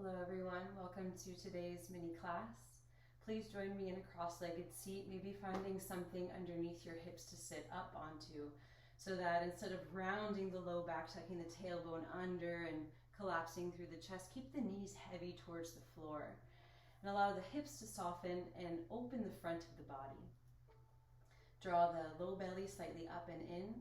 Hello everyone, welcome to today's mini class. Please join me in a cross-legged seat, maybe finding something underneath your hips to sit up onto so that instead of rounding the low back, tucking the tailbone under and collapsing through the chest, keep the knees heavy towards the floor and allow the hips to soften and open the front of the body. Draw the low belly slightly up and in,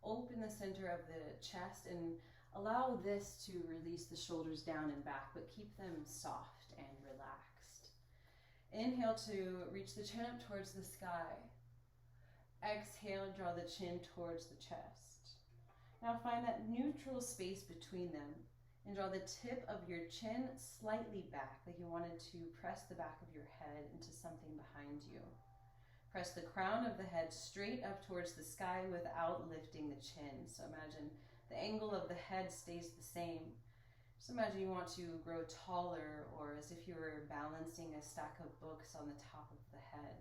open the center of the chest and allow this to release the shoulders down and back, but keep them soft and relaxed. Inhale to reach the chin up towards the sky. Exhale, draw the chin towards the chest. Now find that neutral space between them and draw the tip of your chin slightly back, like you wanted to press the back of your head into something behind you. Press the crown of the head straight up towards the sky without lifting the chin. So imagine the angle of the head stays the same. Just imagine you want to grow taller, or as if you were balancing a stack of books on the top of the head.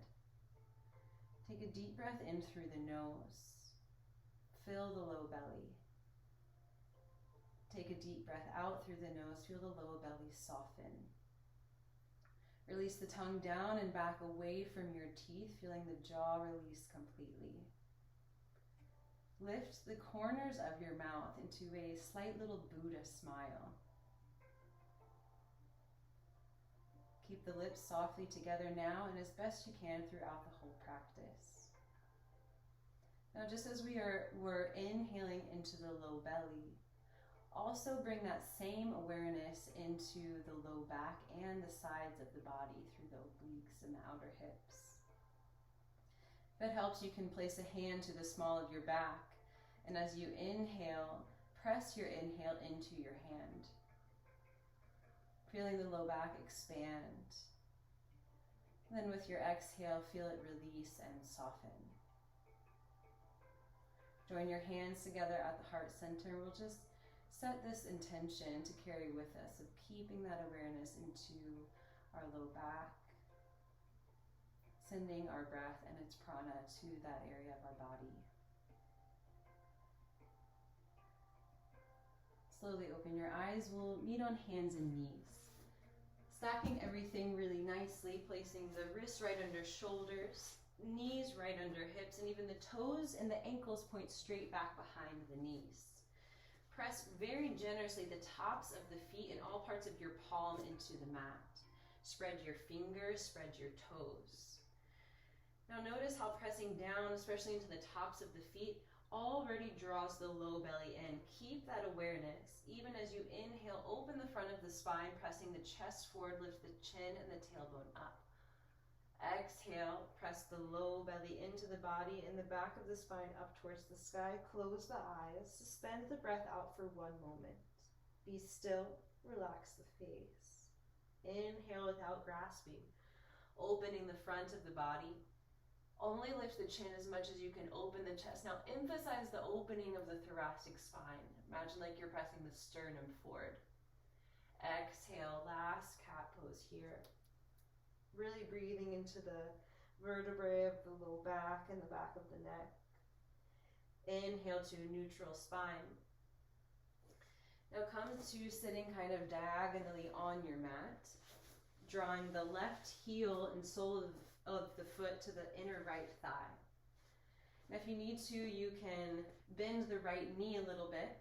Take a deep breath in through the nose. Fill the low belly. Take a deep breath out through the nose. Feel the low belly soften. Release the tongue down and back away from your teeth, feeling the jaw release completely. Lift the corners of your mouth into a slight little Buddha smile. Keep the lips softly together now and as best you can throughout the whole practice. Now just as we're inhaling into the low belly, also bring that same awareness into the low back and the sides of the body through the obliques and the outer hips. If it helps, you can place a hand to the small of your back, and as you inhale, press your inhale into your hand. Feeling the low back expand. Then with your exhale, feel it release and soften. Join your hands together at the heart center. We'll just set this intention to carry with us of keeping that awareness into our low back, sending our breath and its prana to that area of our body. Slowly open your eyes. We'll meet on hands and knees. Stacking everything really nicely, placing the wrists right under shoulders, knees right under hips, and even the toes and the ankles point straight back behind the knees. Press very generously the tops of the feet and all parts of your palm into the mat. Spread your fingers, spread your toes. Now notice how pressing down, especially into the tops of the feet, already draws the low belly in. Keep that awareness. Even as you inhale, open the front of the spine, pressing the chest forward, lift the chin and the tailbone up. Exhale, press the low belly into the body and the back of the spine up towards the sky. Close the eyes, suspend the breath out for 1 moment. Be still, relax the face. Inhale without grasping, opening the front of the body. Only lift the chin as much as you can, open the chest. Now emphasize the opening of the thoracic spine. Imagine like you're pressing the sternum forward. Exhale, last cat pose here. Really breathing into the vertebrae of the low back and the back of the neck. Inhale to neutral spine. Now come to sitting kind of diagonally on your mat, drawing the left heel and sole of the foot to the inner right thigh. Now if you need to, you can bend the right knee a little bit.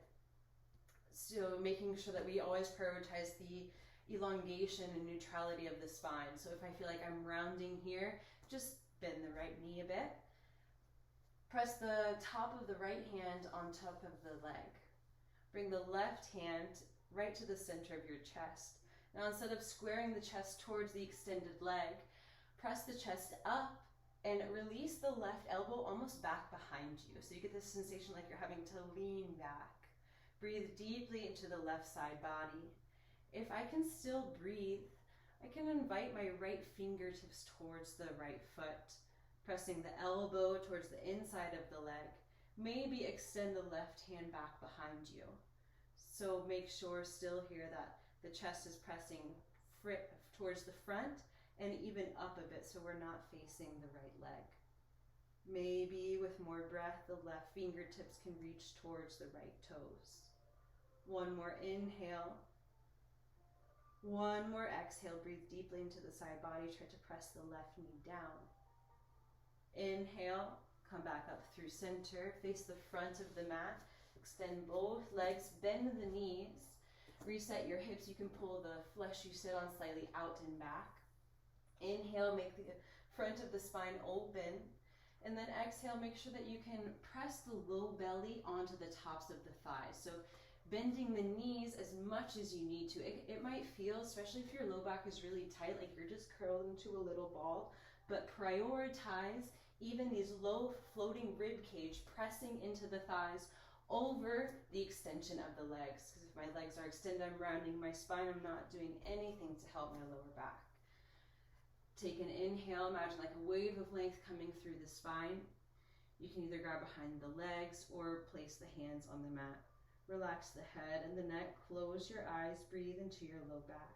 So making sure that we always prioritize the elongation and neutrality of the spine. So if I feel like I'm rounding here, just bend the right knee a bit. Press the top of the right hand on top of the leg. Bring the left hand right to the center of your chest. Now instead of squaring the chest towards the extended leg, press the chest up and release the left elbow almost back behind you. So you get this sensation like you're having to lean back. Breathe deeply into the left side body. If I can still breathe, I can invite my right fingertips towards the right foot, pressing the elbow towards the inside of the leg. Maybe extend the left hand back behind you. So make sure still here that the chest is pressing towards the front and even up a bit so we're not facing the right leg. Maybe with more breath, the left fingertips can reach towards the right toes. One more inhale. One more exhale, breathe deeply into the side body, try to press the left knee down. Inhale, come back up through center, face the front of the mat, extend both legs, bend the knees, reset your hips. You can pull the flesh you sit on slightly out and back. Inhale, make the front of the spine open, and then exhale, make sure that you can press the low belly onto the tops of the thighs. So bending the knees as much as you need to. It might feel, especially if your low back is really tight, like you're just curled into a little ball, but prioritize even these low floating rib cage pressing into the thighs over the extension of the legs. Because if my legs are extended, I'm rounding my spine. I'm not doing anything to help my lower back. Take an inhale, imagine like a wave of length coming through the spine. You can either grab behind the legs or place the hands on the mat. Relax the head and the neck, close your eyes, breathe into your low back.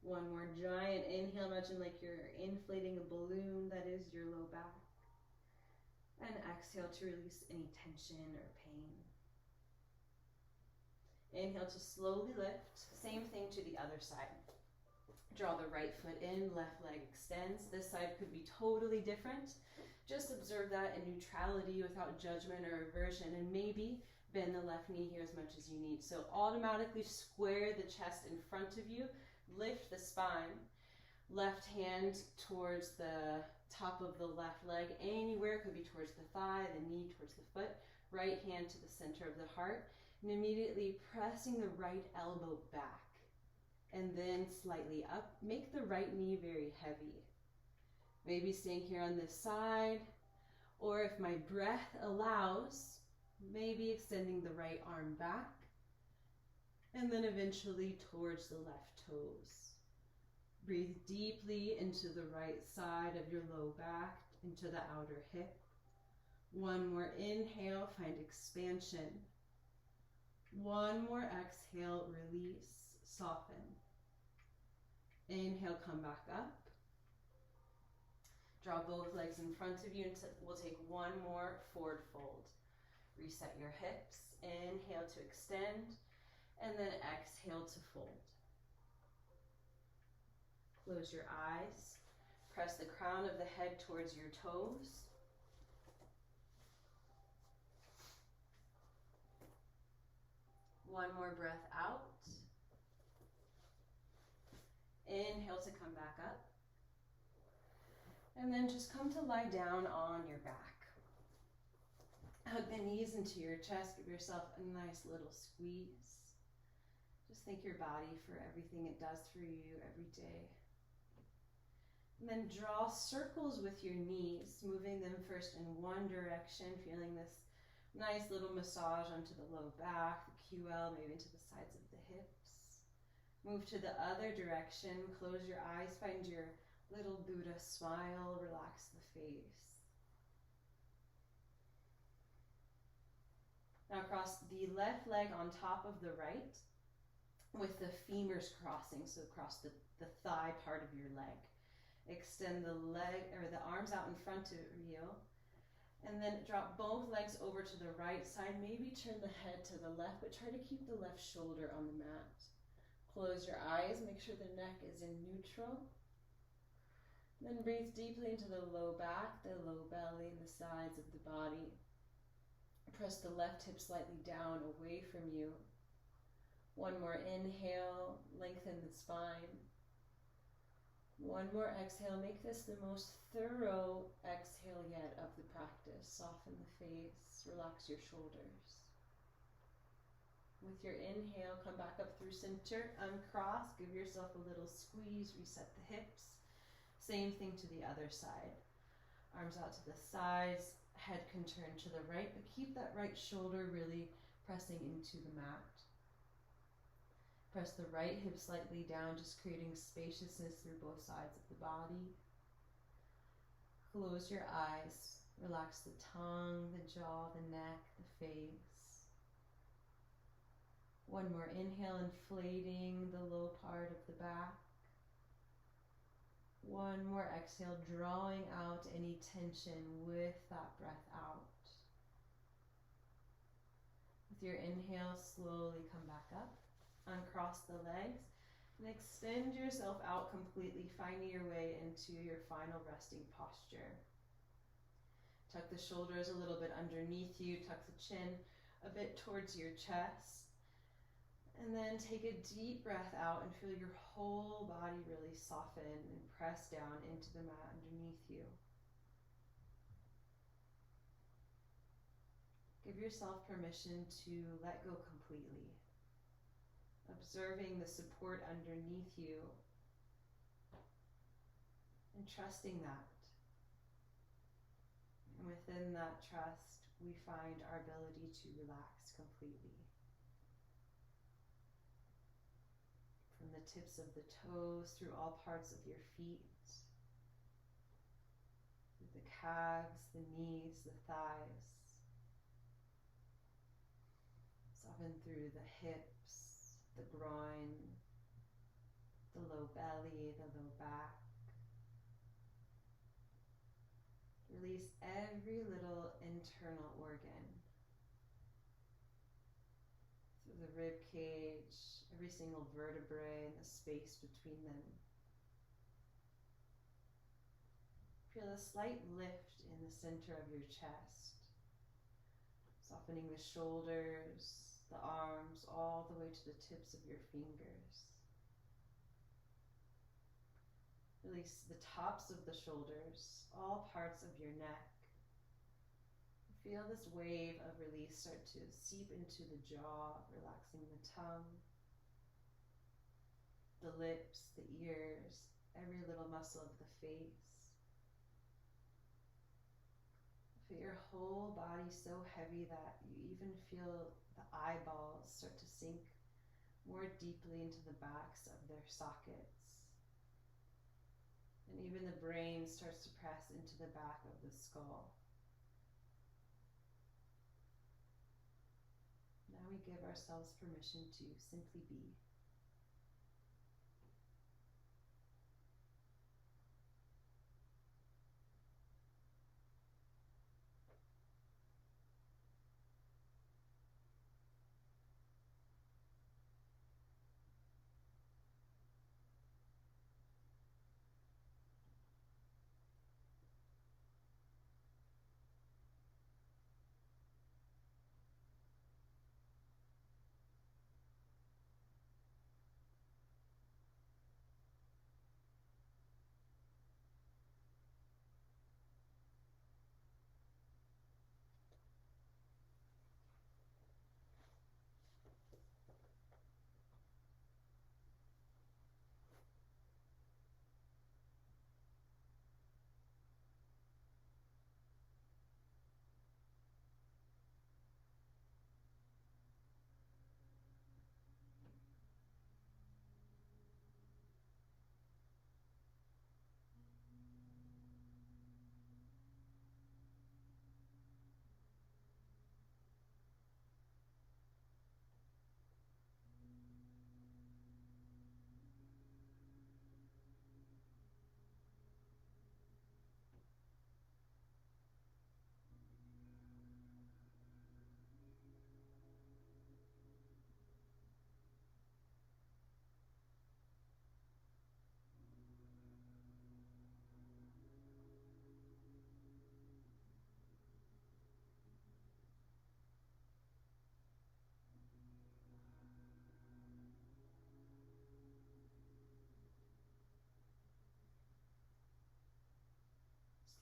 One more giant inhale, imagine like you're inflating a balloon that is your low back. And exhale to release any tension or pain. Inhale to slowly lift, same thing to the other side. Draw the right foot in, left leg extends. This side could be totally different. Just observe that in neutrality without judgment or aversion, and maybe bend the left knee here as much as you need. So automatically square the chest in front of you, lift the spine, left hand towards the top of the left leg, anywhere, could be towards the thigh, the knee towards the foot, right hand to the center of the heart, and immediately pressing the right elbow back. And then slightly up, make the right knee very heavy. Maybe staying here on this side, or if my breath allows, maybe extending the right arm back, and then eventually towards the left toes. Breathe deeply into the right side of your low back, into the outer hip. One more inhale, find expansion. One more exhale, release, soften. Inhale, come back up. Draw both legs in front of you, and we'll take one more forward fold. Reset your hips. Inhale to extend, and then exhale to fold. Close your eyes. Press the crown of the head towards your toes. One more breath out. Inhale to come back up. And then just come to lie down on your back. Hug the knees into your chest. Give yourself a nice little squeeze. Just thank your body for everything it does for you every day. And then draw circles with your knees, moving them first in one direction, feeling this nice little massage onto the low back, the QL, maybe into the sides of the hips. Move to the other direction, close your eyes, find your little Buddha smile, relax the face. Now cross the left leg on top of the right with the femurs crossing, so cross the thigh part of your leg. Extend the leg or the arms out in front of you, and then drop both legs over to the right side. Maybe turn the head to the left, but try to keep the left shoulder on the mat. Close your eyes, make sure the neck is in neutral. Then breathe deeply into the low back, the low belly, and the sides of the body. Press the left hip slightly down away from you. One more inhale, lengthen the spine. One more exhale, make this the most thorough exhale yet of the practice. Soften the face, relax your shoulders. With your inhale, come back up through center, uncross, give yourself a little squeeze, reset the hips. Same thing to the other side. Arms out to the sides, head can turn to the right, but keep that right shoulder really pressing into the mat. Press the right hip slightly down, just creating spaciousness through both sides of the body. Close your eyes, relax the tongue, the jaw, the neck, the face. One more inhale, inflating the low part of the back. One more exhale, drawing out any tension with that breath out. With your inhale, slowly come back up. Uncross across the legs. And extend yourself out completely, finding your way into your final resting posture. Tuck the shoulders a little bit underneath you, tuck the chin a bit towards your chest. And then take a deep breath out and feel your whole body really soften and press down into the mat underneath you. Give yourself permission to let go completely, observing the support underneath you and trusting that. And within that trust, we find our ability to relax completely. From the tips of the toes through all parts of your feet, through the calves, the knees, the thighs. Soften through the hips, the groin, the low belly, the low back. Release every little internal organ. Through the rib cage, every single vertebrae and the space between them. Feel a slight lift in the center of your chest, softening the shoulders, the arms, all the way to the tips of your fingers. Release the tops of the shoulders, all parts of your neck. Feel this wave of release start to seep into the jaw, relaxing the tongue, the lips, the ears, every little muscle of the face. Feel your whole body so heavy that you even feel the eyeballs start to sink more deeply into the backs of their sockets. And even the brain starts to press into the back of the skull. Now we give ourselves permission to simply be.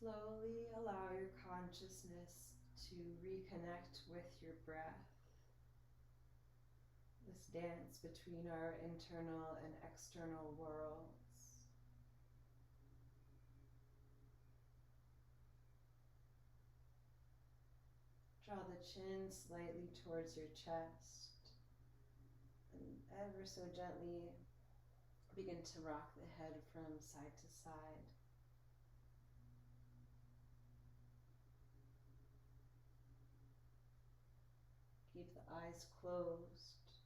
Slowly allow your consciousness to reconnect with your breath. This dance between our internal and external worlds. Draw the chin slightly towards your chest and ever so gently begin to rock the head from side to side. Keep the eyes closed.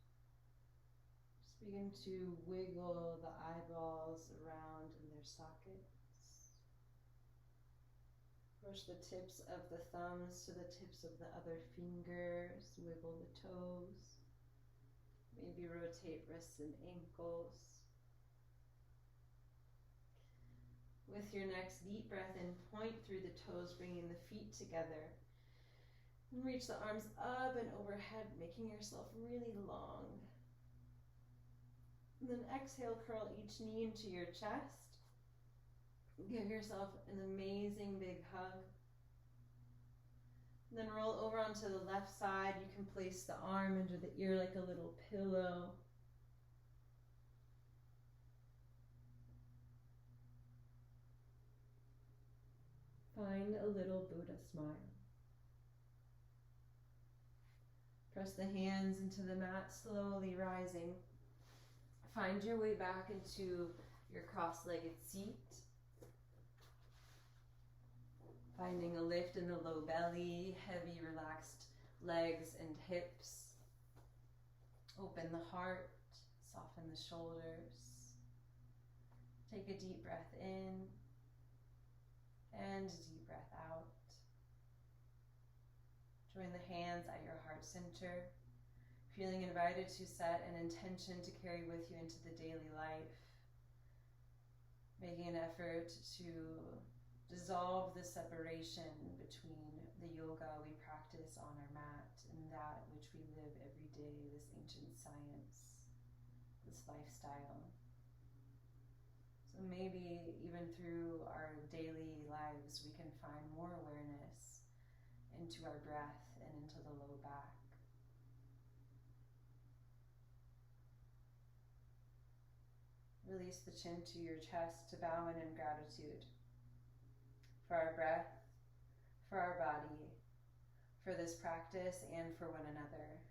Just begin to wiggle the eyeballs around in their sockets. Push the tips of the thumbs to the tips of the other fingers. Wiggle the toes. Maybe rotate wrists and ankles. With your next deep breath in, point through the toes, bringing the feet together. And reach the arms up and overhead, making yourself really long. And then exhale, curl each knee into your chest. Give yourself an amazing big hug. And then roll over onto the left side. You can place the arm under the ear like a little pillow. Find a little Buddha smile. Press the hands into the mat, slowly rising. Find your way back into your cross-legged seat. Finding a lift in the low belly, heavy, relaxed legs and hips. Open the heart, soften the shoulders. Take a deep breath in and a deep breath out. Join the hands at your heart center, feeling invited to set an intention to carry with you into the daily life. Making an effort to dissolve the separation between the yoga we practice on our mat and that which we live every day, this ancient science, this lifestyle. So maybe even through our daily lives, we can find more awareness into our breath and into the low back. Release the chin to your chest to bow in gratitude for our breath, for our body, for this practice, and for one another.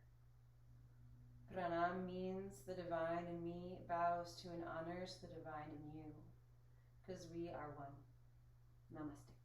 Pranam means the divine in me bows to and honors the divine in you, because we are one. Namaste.